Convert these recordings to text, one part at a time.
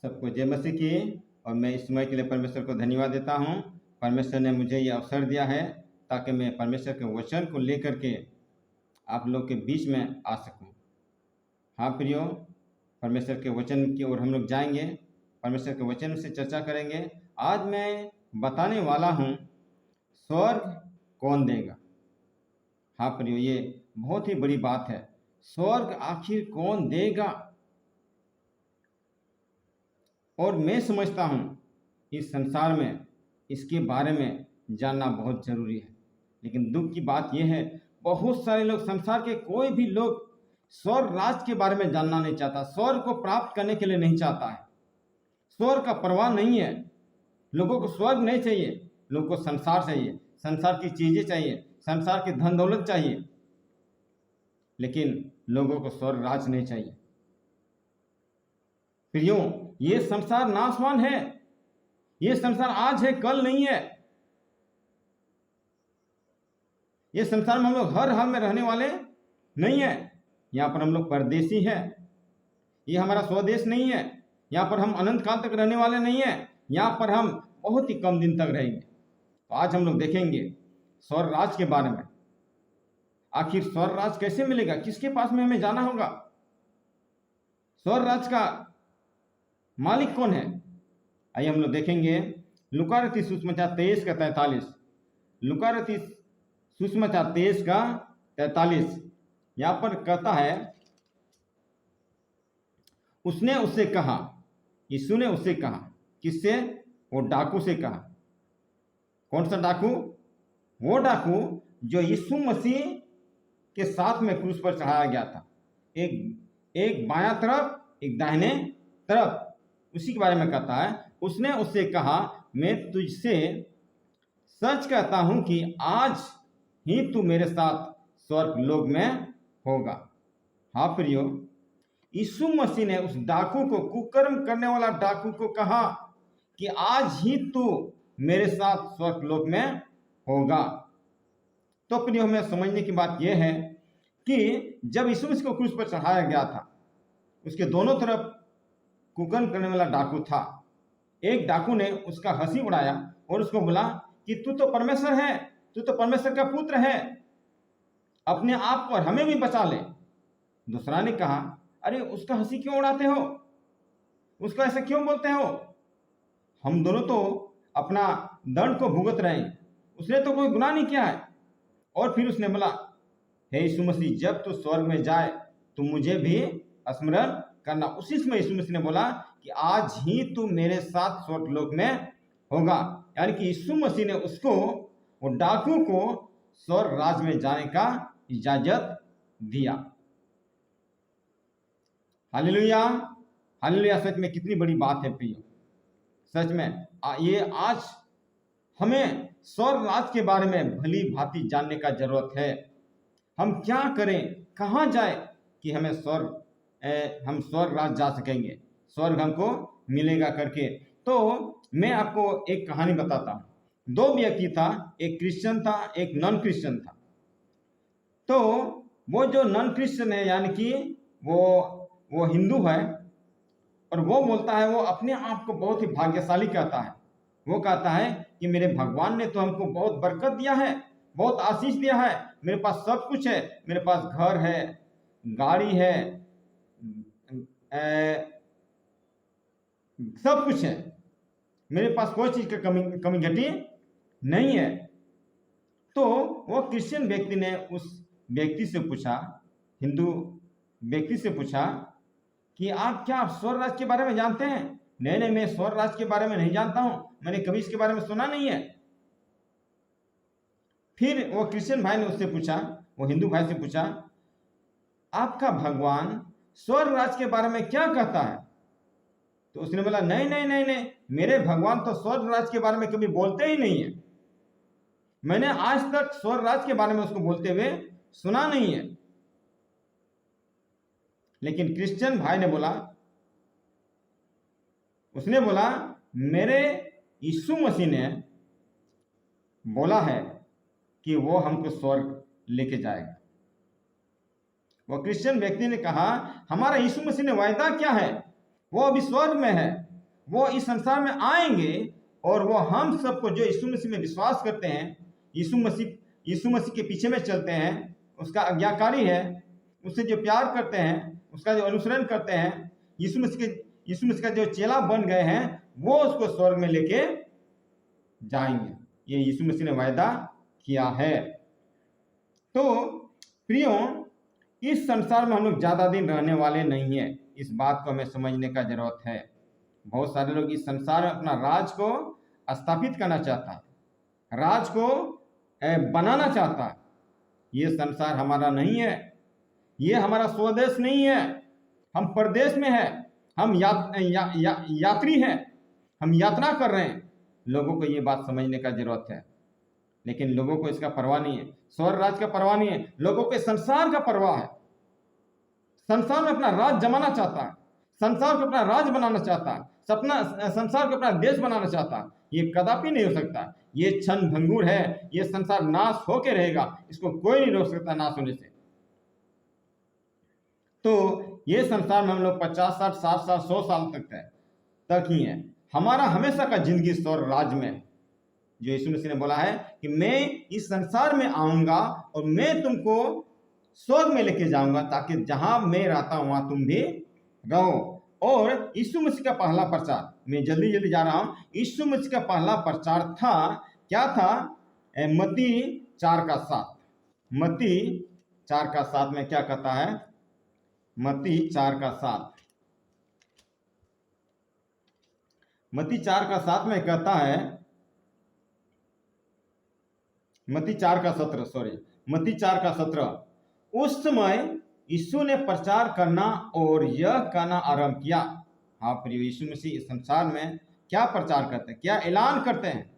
सबको जय मसीह की। और मैं इस समय के लिए परमेश्वर को धन्यवाद देता हूँ। परमेश्वर ने मुझे ये अवसर दिया है ताकि मैं परमेश्वर के वचन को लेकर के आप लोग के बीच में आ सकूँ। हाँ प्रियो, परमेश्वर के वचन की ओर हम लोग जाएंगे, परमेश्वर के वचन से चर्चा करेंगे। आज मैं बताने वाला हूँ, स्वर्ग कौन देगा। हाँ प्रियो, ये बहुत ही बड़ी बात है। स्वर्ग आखिर कौन देगा? और मैं समझता हूँ इस संसार में इसके बारे में जानना बहुत ज़रूरी है। लेकिन दुख की बात यह है, बहुत सारे लोग, संसार के कोई भी लोग स्वर्ग राज के बारे में जानना नहीं चाहता, स्वर्ग को प्राप्त करने के लिए नहीं चाहता है। स्वर्ग का परवाह नहीं है। लोगों को स्वर्ग नहीं चाहिए, लोगों को संसार चाहिए, संसार की चीज़ें चाहिए, संसार की धन दौलत चाहिए, लेकिन लोगों को स्वर्ग राज नहीं चाहिए। प्रियो, ये संसार नाशवान है। ये संसार आज है, कल नहीं है। ये संसार में हम लोग हर हाल में रहने वाले नहीं है। यहाँ पर हम लोग परदेसी हैं। ये हमारा स्वदेश नहीं है। यहाँ पर हम अनंत काल तक रहने वाले नहीं है। यहाँ पर हम बहुत ही कम दिन तक रहेंगे। तो आज हम लोग देखेंगे स्वर्ग राज के बारे में। आखिर स्वर्ग राज कैसे मिलेगा, किसके पास में हमें जाना होगा, स्वर्ग राज का मालिक कौन है? आइए हम लोग देखेंगे लूका रचित सुसमाचार 23 का 43। लूका रचित सुसमाचार 23 का 43 यहाँ पर कहता है, उसने उससे कहा, यीशु ने उससे कहा, किससे? वो डाकू से कहा। कौन सा डाकू? वो डाकू जो यीशु मसीह के साथ में क्रूस पर चढ़ाया गया था। एक बायां तरफ, एक दाहिने तरफ, उसी के बारे में कहता है। उसने उससे कहा, मैं तुझसे सच कहता हूं कि आज ही तू मेरे साथ स्वर्ग लोक में होगा। हाँ प्रियो, यीशु मसीह ने उस डाकू को, कुकर्म करने वाला डाकू को कहा कि आज ही तू मेरे साथ स्वर्ग लोक में होगा। तो प्रियो, हमें समझने की बात यह है कि जब यीशु मसीह को क्रूस पर चढ़ाया गया था, उसके दोनों तरफ कुकर्म करने वाला डाकू था। एक डाकू ने उसका हंसी उड़ाया और उसको बोला कि तू तो परमेश्वर है, तू तो परमेश्वर का पुत्र है, अपने आप को और हमें भी बचा ले। दूसरा ने कहा, अरे उसका हंसी क्यों उड़ाते हो, उसको ऐसे क्यों बोलते हो, हम दोनों तो अपना दंड को भुगत रहे हैं, उसने तो कोई गुनाह नहीं किया है। और फिर उसने बोला, हे यीशु मसीह, जब तू स्वर्ग में जाए तो मुझे भी स्मरण करना। उसी समय यीशु मसीह ने बोला कि आज ही तू मेरे साथ स्वर्ग लोक में होगा। यानी कि यीशु मसीह ने उसको, वो डाकू को, स्वर्ग राज में जाने का इजाजत दिया। Hallelujah, hallelujah. सच में कितनी बड़ी बात है प्रियो। सच में ये आज हमें स्वर्ग राज के बारे में भली भांति जानने का जरूरत है। हम क्या करें, कहाँ जाए कि हम स्वर्ग राज जा सकेंगे, स्वर्ग हमको मिलेगा करके। तो मैं आपको एक कहानी बताता हूँ। दो व्यक्ति था, एक क्रिश्चियन था, एक नॉन क्रिश्चियन था। तो वो जो नॉन क्रिश्चियन है, यानी कि वो हिंदू है, और वो बोलता है, वो अपने आप को बहुत ही भाग्यशाली कहता है। वो कहता है कि मेरे भगवान ने तो हमको बहुत बरकत दिया है, बहुत आशीष दिया है, मेरे पास सब कुछ है, मेरे पास घर है, गाड़ी है, सब कुछ है, मेरे पास कोई चीज की कमी घटी नहीं है। तो वो क्रिश्चियन व्यक्ति ने उस व्यक्ति से पूछा, हिंदू व्यक्ति से पूछा कि आप क्या स्वर्ग राज के बारे में जानते हैं? नहीं, मैं स्वर्ग राज के बारे में नहीं जानता हूं, मैंने कभी इसके बारे में सुना नहीं है। फिर वो क्रिश्चियन भाई ने उससे पूछा, वो हिंदू भाई से पूछा, आपका भगवान स्वर्ग राज के बारे में क्या कहता है? तो उसने बोला, नहीं, मेरे भगवान तो स्वर्ग राज के बारे में कभी बोलते ही नहीं है, मैंने आज तक स्वर्ग राज के बारे में उसको बोलते हुए सुना नहीं है। लेकिन क्रिश्चियन भाई ने बोला, उसने बोला, मेरे यीशु मसीह ने बोला है कि वो हमको स्वर्ग लेके जाएगा। वो क्रिश्चियन व्यक्ति ने कहा, हमारा यीशु मसीह ने वायदा क्या है? वो अभी स्वर्ग में है, वो इस संसार में आएंगे और वो हम सबको जो यीशु मसीह में विश्वास करते हैं, यीशु मसीह के पीछे में चलते हैं, उसका आज्ञाकारी है, उससे जो प्यार करते हैं, उसका जो अनुसरण करते हैं, यीशु मसीह का जो चेला बन गए हैं, वो उसको स्वर्ग में लेके जाएंगे। ये यीशु मसीह ने वायदा किया है। तो प्रियो, इस संसार में हम लोग ज्यादा दिन रहने वाले नहीं है, इस बात को हमें समझने का जरूरत है। बहुत सारे लोग इस संसार में अपना राज को स्थापित करना चाहता है, राज को बनाना चाहता है। ये संसार हमारा नहीं है, ये हमारा स्वदेश नहीं है, हम परदेश में है, हम यात्री हैं, हम यात्रा कर रहे हैं। लोगों को ये बात समझने का जरूरत है, लेकिन लोगों को इसका परवाह नहीं है, स्वर्ग राज का परवाह नहीं है, लोगों के संसार का परवाह है। संसार में अपना राज जमाना चाहता है, संसार को अपना राज बनाना चाहता है, संसार को अपना देश बनाना चाहता है। ये कदापि नहीं हो सकता, ये क्षण भंगुर है, ये संसार नाश होके रहेगा, इसको कोई नहीं रोक सकता नाश होने से। तो ये संसार में हम लोग 50 60 60 साल 100 साल तक ही है। हमारा हमेशा का जिंदगी स्वर्ग राज में है, जो यीशु मसीह ने बोला है कि मैं इस संसार में आऊंगा और मैं तुमको स्वर्ग में लेके जाऊंगा, ताकि जहां मैं रहता हूं वहां तुम भी रहो। और यीशु मसीह का पहला प्रचार, मैं जल्दी जल्दी जा रहा हूं, यीशु मसीह का पहला प्रचार था, क्या था? मत्ती 4:7। मत्ती 4:7 में क्या कहता है? मत्ती 4:7, मत्ती 4:7 में कहता है, मत्ती 4:17, सॉरी, मत्ती 4:17, उस समय यीशु ने प्रचार करना और यह कहना आरंभ किया। हाँ प्रिय, यीशु मसीह इस संसार में क्या प्रचार करते हैं, क्या ऐलान करते हैं?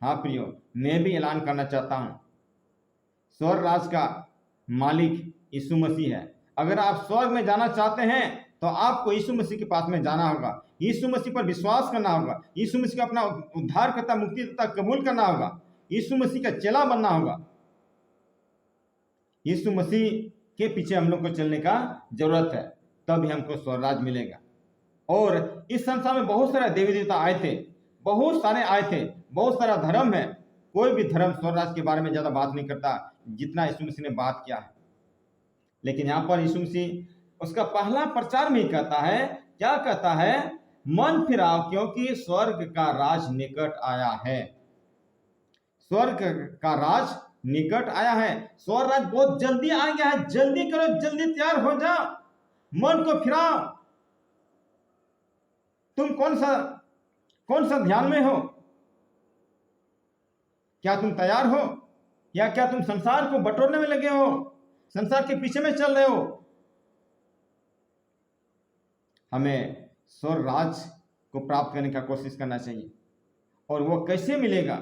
हाँ प्रियो, मैं भी ऐलान करना चाहता हूं, स्वर्ग राज का मालिक यीशु मसीह है। अगर आप स्वर्ग में जाना चाहते हैं तो आपको यीशु मसीह के पास में जाना होगा, यीशु मसीह पर विश्वास करना होगा, यीशु मसीह को अपना उद्धारकर्ता मुक्तिदाता कबूल करना होगा, यीशु मसीह का चेला बनना होगा। यीशु मसीह के पीछे हम लोग को चलने का जरूरत है, तभी हमको स्वर्ग राज मिलेगा। और इस संसार में बहुत सारे देवी देवता आए थे, बहुत सारे आए थे, बहुत सारा धर्म है, कोई भी धर्म स्वर्ग राज के बारे में ज्यादा बात नहीं करता जितना यीशु मसीह ने बात किया है। लेकिन यहाँ पर यीशु मसीह उसका पहला प्रचार में कहता है, क्या कहता है? मन फिराओ, क्योंकि स्वर्ग का राज निकट आया है। स्वर्ग का राज निकट आया है, स्वर्ग राज बहुत जल्दी आ गया है, जल्दी करो, जल्दी तैयार हो जाओ, मन को फिराओ। तुम कौन सा ध्यान में हो? क्या तुम तैयार हो, या क्या तुम संसार को बटोरने में लगे हो, संसार के पीछे में चल रहे हो? हमें स्वर्ग राज को प्राप्त करने का कोशिश करना चाहिए। और वो कैसे मिलेगा,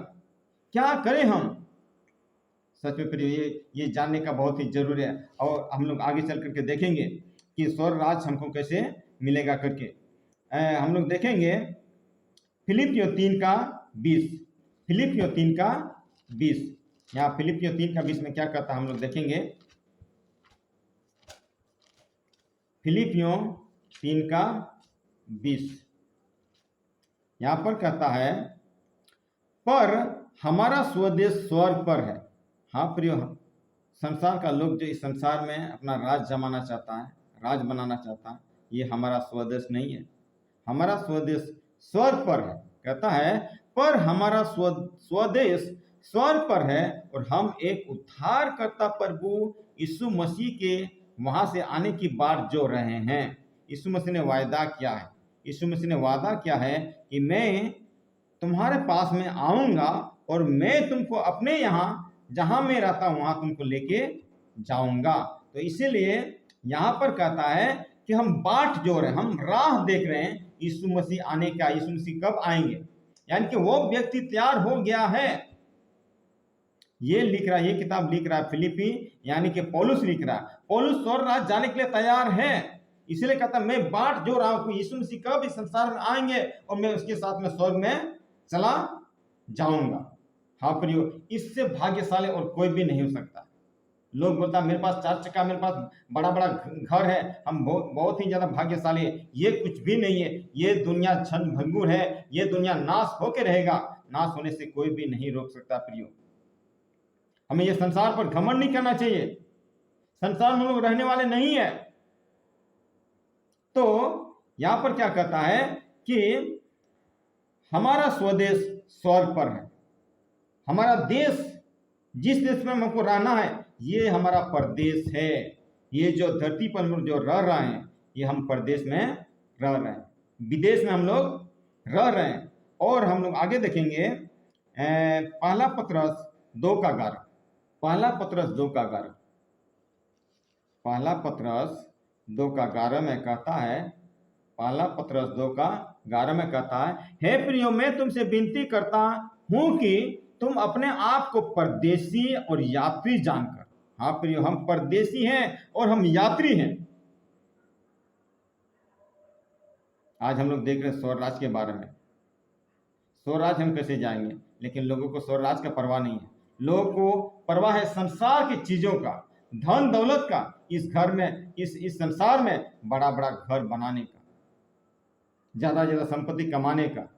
क्या करें हम? सच में प्रिय, ये जानने का बहुत ही जरूरी है। और हम लोग आगे चल करके देखेंगे कि स्वर्ग राज हमको कैसे मिलेगा करके। हम लोग देखेंगे फिलिपियों 3:20, फिलिपियों 3:20। यहाँ फिलिपियों 3:20 में क्या कहता है हम लोग देखेंगे। फिलिपियों 3:20 यहाँ पर कहता है, पर हमारा स्वदेश स्वर्ग पर है। हाँ प्रियो, संसार का लोग जो इस संसार में अपना राज जमाना चाहता है, राज बनाना चाहता है, ये हमारा स्वदेश नहीं है, हमारा स्वदेश स्वर्ग पर है। कहता है, पर हमारा स्वदेश स्वर्ग पर है और हम एक उद्धारकर्ता प्रभु यीशु मसीह के वहां से आने की बाट जो रहे हैं। यीशु मसीह ने वायदा किया है, यीशु मसीह ने वादा किया है कि मैं तुम्हारे पास में आऊंगा और मैं तुमको अपने यहाँ जहां मैं रहता हूं वहां तुमको लेके जाऊंगा। तो इसीलिए यहाँ पर कहता है कि हम बाट जो रहे, हम राह देख रहे हैं यीशु मसीह आने का, यीशु मसीह कब आएंगे, यानी कि वो व्यक्ति तैयार हो गया है। ये लिख रहा है, ये किताब लिख रहा है फिलिपी, यानी कि पौलुस लिख रहा है। पौलुस स्वर्ग राज जाने के लिए तैयार है, इसलिए कहता है मैं बाट जो रहा हूं यीशु मसीह कब इस संसार में आएंगे और मैं उसके साथ में स्वर्ग में चला जाऊंगा। हाँ प्रियो, इससे भाग्यशाली और कोई भी नहीं हो सकता। लोग बोलता मेरे पास 4 चक्का, मेरे पास बड़ा बड़ा घर है, हम बहुत ही ज्यादा भाग्यशाली है। ये कुछ भी नहीं है। ये दुनिया क्षण भंगुर है, ये दुनिया नाश होके रहेगा। नाश होने से कोई भी नहीं रोक सकता प्रियो। हमें ये संसार पर घमंड नहीं करना चाहिए। संसार में लोग रहने वाले नहीं है। तो यहां पर क्या कहता है कि हमारा स्वदेश स्वर्ग पर है। हमारा देश, जिस देश में हमको रहना है, ये हमारा परदेश है। ये जो धरती पर हम लोग जो रह रहे हैं, ये हम परदेश में रह रहे हैं, विदेश में हम लोग रह रहे हैं। और हम लोग आगे देखेंगे पहला पत्रस 2:11। पहला पत्रस 2:11, पहला पत्रस 2:11 में कहता है, पहला पत्रस 2:11 में कहता है, हे प्रियो, मैं तुमसे विनती करता हूं कि तुम अपने आप को परदेशी और यात्री जानकर। हाँ प्रियो, हम परदेशी हैं और हम यात्री हैं। आज हम लोग देख रहे हैं स्वर्ग राज के बारे में। स्वर्ग राज हम कैसे जाएंगे? लेकिन लोगों को स्वर्ग राज का परवाह नहीं है। लोगों को परवाह है संसार की चीजों का, धन दौलत का, इस घर में, इस संसार में बड़ा बड़ा घर बनाने का, ज्यादा ज्यादा संपत्ति कमाने का।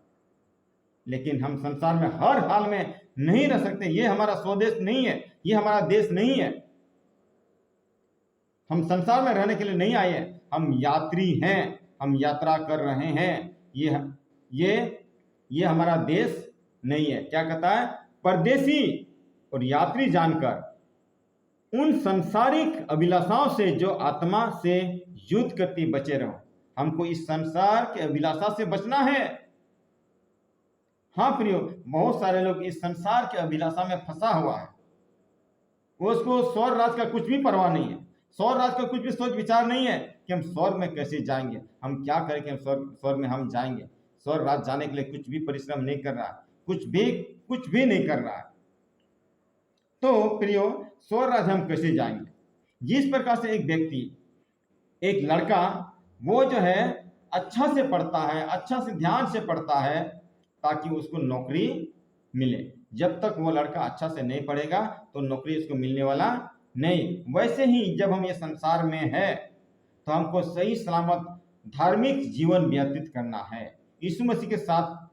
लेकिन हम संसार में हर हाल में नहीं रह सकते। ये हमारा स्वदेश नहीं है, ये हमारा देश नहीं है। हम संसार में रहने के लिए नहीं आए हैं, हम यात्री हैं, हम यात्रा कर रहे हैं। ये हमारा देश नहीं है। क्या कहता है? परदेशी और यात्री जानकर उन सांसारिक अभिलाषाओं से जो आत्मा से युद्ध करती बचे रहो। हमको इस संसार के अभिलाषा से बचना है। हाँ प्रियो, बहुत सारे लोग इस संसार के अभिलाषा में फंसा हुआ है। उसको स्वर्ग राज का कुछ भी परवाह नहीं है। स्वर्ग राज का कुछ भी सोच विचार नहीं है कि हम स्वर्ग में कैसे जाएंगे, हम क्या करें कि हम स्वर्ग में हम जाएंगे। स्वर्ग राज जाने के लिए कुछ भी परिश्रम नहीं कर रहा है, कुछ भी नहीं कर रहा है। तो प्रियो, स्वर्ग राज हम कैसे जाएंगे? जिस प्रकार से एक व्यक्ति, एक लड़का, वो जो है अच्छा से पढ़ता है, अच्छा से ध्यान से पढ़ता है ताकि उसको नौकरी मिले। जब तक वो लड़का अच्छा से नहीं पढ़ेगा तो नौकरी उसको मिलने वाला नहीं। वैसे ही जब हम ये संसार में है तो हमको सही सलामत धार्मिक जीवन व्यतीत करना है। यीशु मसीह के साथ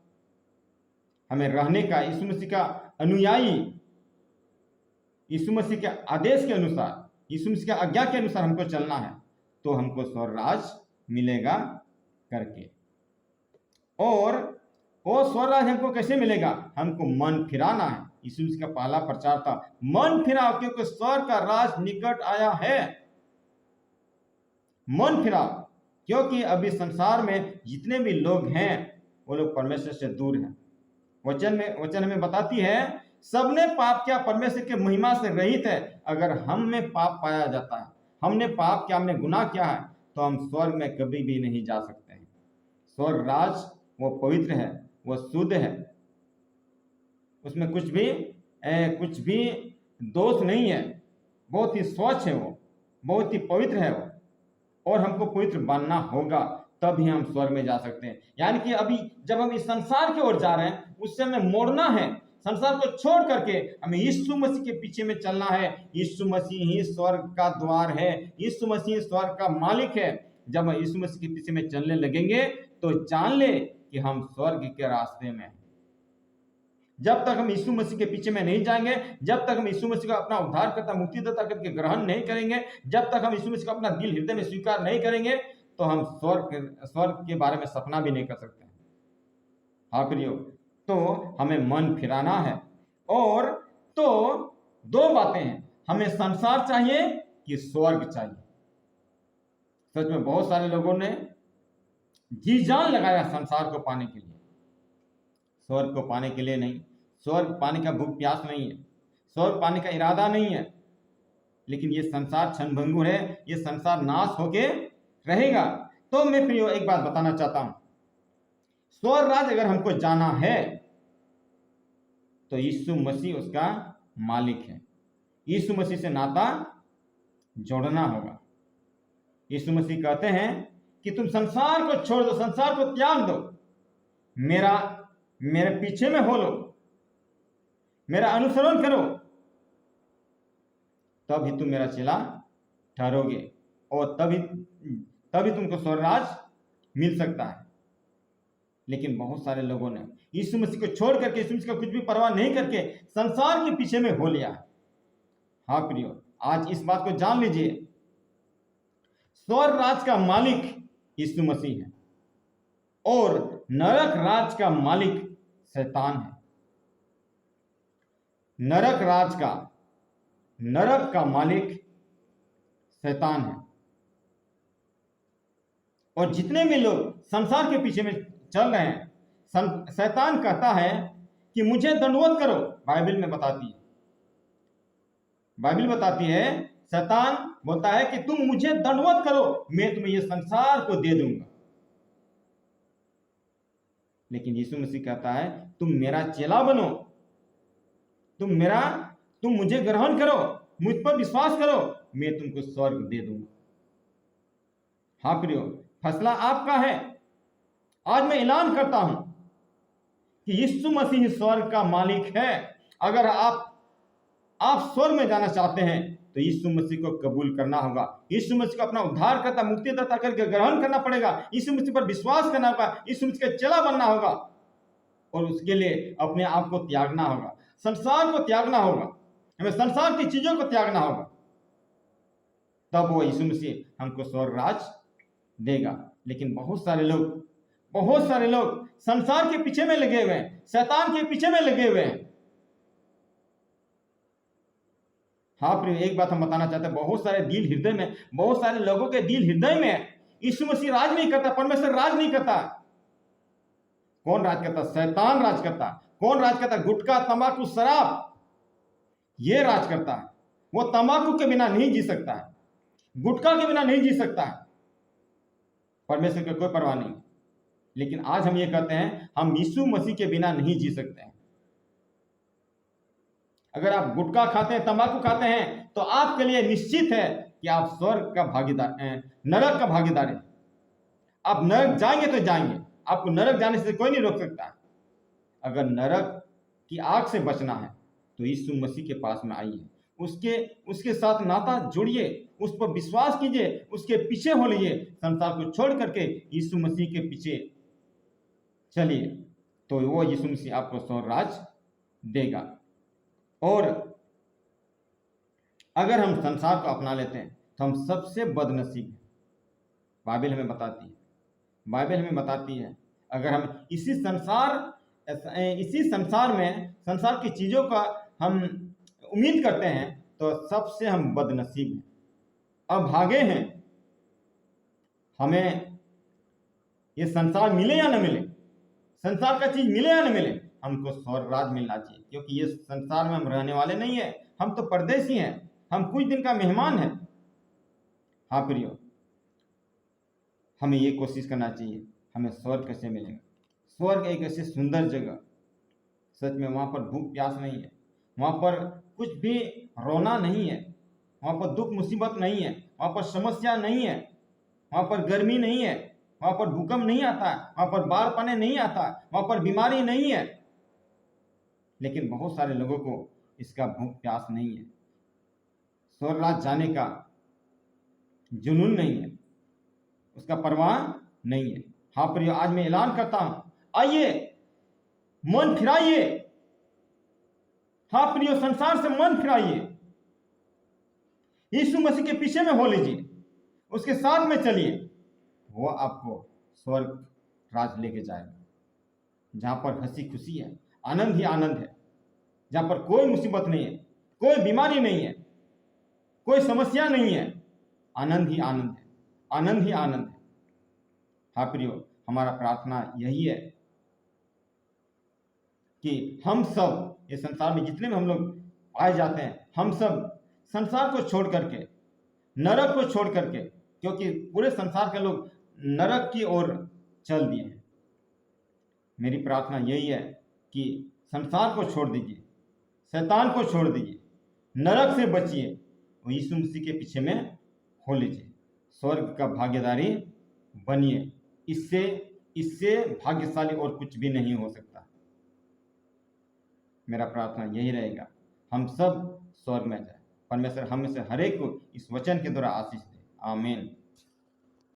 हमें रहने का, यीशु मसीह का अनुयायी, यीशु मसीह के आदेश के अनुसार, यीशु मसीह के आज्ञा के अनुसार हमको चलना है, तो हमको स्वर्ग राज मिलेगा करके। और वो स्वर्ग राज हमको कैसे मिलेगा? हमको मन फिराना है। यीशु मसीह का पहला प्रचार था, मन फिराओ क्योंकि स्वर्ग का राज निकट आया है। मन फिराओ, क्योंकि अभी संसार में जितने भी लोग हैं वो लोग परमेश्वर से दूर हैं। वचन हमें बताती है, सबने पाप किया, परमेश्वर के महिमा से रहित है। अगर हम में पाप पाया जाता है, हमने पाप किया, हमने गुनाह किया है, तो हम स्वर्ग में कभी भी नहीं जा सकते हैं। स्वर्ग राज वो पवित्र है, वो शुद्ध है, उसमें कुछ भी दोष नहीं है, बहुत ही स्वच्छ है, वो बहुत ही पवित्र है वो। और हमको पवित्र बनना होगा, तब ही हम स्वर्ग में जा सकते हैं। यानी कि अभी जब हम इस संसार की ओर जा रहे हैं, उससे हमें मोड़ना है। संसार को छोड़ करके हमें यीशु मसीह के पीछे में चलना है। यीशु मसीह ही स्वर्ग का द्वार है, यीशु मसीह स्वर्ग का मालिक है। जब हम यीशु मसीह के पीछे में चलने लगेंगे तो जान ले कि हम स्वर्ग के रास्ते में हैं। जब तक हम यीशु मसीह के पीछे में नहीं जाएंगे, जब तक हम यीशु मसीह को अपना उद्धारकर्ता, मुक्तिदाता करके ग्रहण नहीं करेंगे, जब तक हम यीशु मसीह को अपना दिल हृदय में स्वीकार नहीं करेंगे, तो हम स्वर्ग के बारे में सपना भी नहीं कर सकते। हाँ प्रियो, तो हमें मन फिराना है। और तो दो बातें हैं, हमें संसार चाहिए कि स्वर्ग चाहिए। सच में बहुत सारे लोगों ने जी जान लगाया संसार को पाने के लिए, स्वर्ग को पाने के लिए नहीं। स्वर्ग पाने का भूख प्यास नहीं है, स्वर्ग पाने का इरादा नहीं है। लेकिन ये संसार क्षणभंगुर है, ये संसार नाश होके रहेगा। तो मैं प्रियो एक बात बताना चाहता हूं, स्वर्ग राज अगर हमको जाना है तो यीशु मसीह उसका मालिक है। यीशु मसीह से नाता जोड़ना होगा। यीशु मसीह कहते हैं कि तुम संसार को छोड़ दो, संसार को त्याग दो, मेरे पीछे में हो लो, मेरा अनुसरण करो। तब ही तुम मेरा चेला ठहरोगे और तभी तभी तुमको स्वर्ग राज मिल सकता है। लेकिन बहुत सारे लोगों ने यीशु मसीह को छोड़ करके, यीशु मसीह का कुछ भी परवाह नहीं करके संसार के पीछे में हो लिया। हाँ प्रियो, आज इस बात को जान लीजिए, स्वर्ग राज का मालिक यीशु मसीह है और नरक राज का मालिक शैतान है। नरक का मालिक शैतान है। और जितने भी लोग संसार के पीछे में चल रहे हैं, शैतान कहता है कि मुझे दंडवत करो। बाइबल बताती है, शैतान बोलता है कि तुम मुझे दंडवत करो, मैं तुम्हें ये संसार को दे दूंगा। लेकिन यीशु मसीह कहता है तुम मेरा चेला बनो, तुम मुझे ग्रहण करो, मुझ पर विश्वास करो, मैं तुमको स्वर्ग दे दूंगा। हाँ प्रियो, फैसला आपका है। आज मैं ऐलान करता हूं कि यीशु मसीह स्वर्ग का मालिक है। अगर आप स्वर्ग में जाना चाहते हैं तो यीशु मसीह को कबूल करना होगा। यीशु मसीह को अपना उद्धारकर्ता, मुक्तिदाता करके ग्रहण करना पड़ेगा। यीशु मसीह पर विश्वास करना होगा, यीशु मसीह का चेला बनना होगा और उसके लिए अपने आप को त्यागना होगा, संसार को त्यागना होगा, हमें संसार की चीजों को त्यागना होगा। तब वो यीशु मसीह हमको स्वर्ग राज देगा। लेकिन बहुत सारे लोग संसार के पीछे में लगे हुए हैं, शैतान के पीछे में लगे हुए हैं। हाँ प्रिय, एक बात हम बताना चाहते हैं, बहुत सारे लोगों के दिल हृदय में यीशु मसीह राज नहीं करता, परमेश्वर राज नहीं करता। कौन राज करता? शैतान राज करता। कौन राज करता? गुटखा, तंबाकू, शराब, ये राज करता है। वो तंबाकू के बिना नहीं जी सकता है, गुटखा के बिना नहीं जी सकता है, परमेश्वर की कोई परवाह नहीं। लेकिन आज हम ये कहते हैं हम यीशु मसीह के बिना नहीं जी सकते हैं। अगर आप गुटखा खाते हैं, तंबाकू खाते हैं, तो आपके लिए निश्चित है कि आप स्वर्ग का भागीदार, नरक का भागीदार है। आप नरक जाएंगे तो जाएंगे, आपको नरक जाने से कोई नहीं रोक सकता। अगर नरक की आग से बचना है तो यीशु मसीह के पास में आइए, उसके साथ नाता जोड़िए, उस पर विश्वास कीजिए, उसके पीछे हो लीजिए, संसार को छोड़ करके यीशु मसीह के पीछे चलिए, तो वो यीशु मसीह आपको स्वर्ग राज देगा। और अगर हम संसार को अपना लेते हैं तो हम सबसे बदनसीब हैं। बाइबल हमें बताती है अगर हम इसी संसार में संसार की चीजों का हम उम्मीद करते हैं तो सबसे हम बदनसीब हैं, अभागे हैं। हमें ये संसार मिले या न मिले, संसार का चीज मिले या न मिले, हमको स्वर्ग राज मिलना चाहिए, क्योंकि ये संसार में हम रहने वाले नहीं है, हम तो परदेसी हैं, हम कुछ दिन का मेहमान हैं। हाँ प्रियो, हमें ये कोशिश करना चाहिए हमें स्वर्ग कैसे मिलेगा। स्वर्ग एक ऐसी सुंदर जगह, सच में वहां पर भूख प्यास नहीं है, वहां पर कुछ भी रोना नहीं है, वहां पर दुख मुसीबत नहीं है, वहां पर समस्या नहीं है, वहां पर गर्मी नहीं है, वहां पर भूकंप नहीं आता, वहां पर बाढ़ पानी नहीं आता, वहां पर बीमारी नहीं है। लेकिन बहुत सारे लोगों को इसका भूख प्यास नहीं है, स्वर्ग राज जाने का जुनून नहीं है, उसका परवाह नहीं है। हाँ प्रियो, आज मैं ऐलान करता हूं, आइए मन फिराइए। हाँ प्रियो, संसार से मन फिराइए, यीशु मसीह के पीछे में हो लीजिए, उसके साथ में चलिए, वो आपको स्वर्ग राज लेके जाएगा, जहां पर हंसी खुशी है, आनंद ही आनंद है, जहां पर कोई मुसीबत नहीं है, कोई बीमारी नहीं है, कोई समस्या नहीं है, आनंद ही आनंद है, आनंद ही आनंद है। हाँ प्रियो, हमारा प्रार्थना यही है कि हम सब इस संसार में जितने भी हम लोग पाए जाते हैं, हम सब संसार को छोड़ करके, नरक को छोड़ करके, क्योंकि पूरे संसार के लोग नरक की ओर चल दिए हैं। मेरी प्रार्थना यही है कि संसार को छोड़ दीजिए, शैतान को छोड़ दीजिए, नरक से बचिए, और यीशु मसीह के पीछे में हो लीजिए, स्वर्ग का भागीदारी बनिए। इससे भाग्यशाली और कुछ भी नहीं हो सकता। मेरा प्रार्थना यही रहेगा, हम सब स्वर्ग में जाए। परमेश्वर हम में से हर एक को इस वचन के द्वारा आशीष दे। आमीन।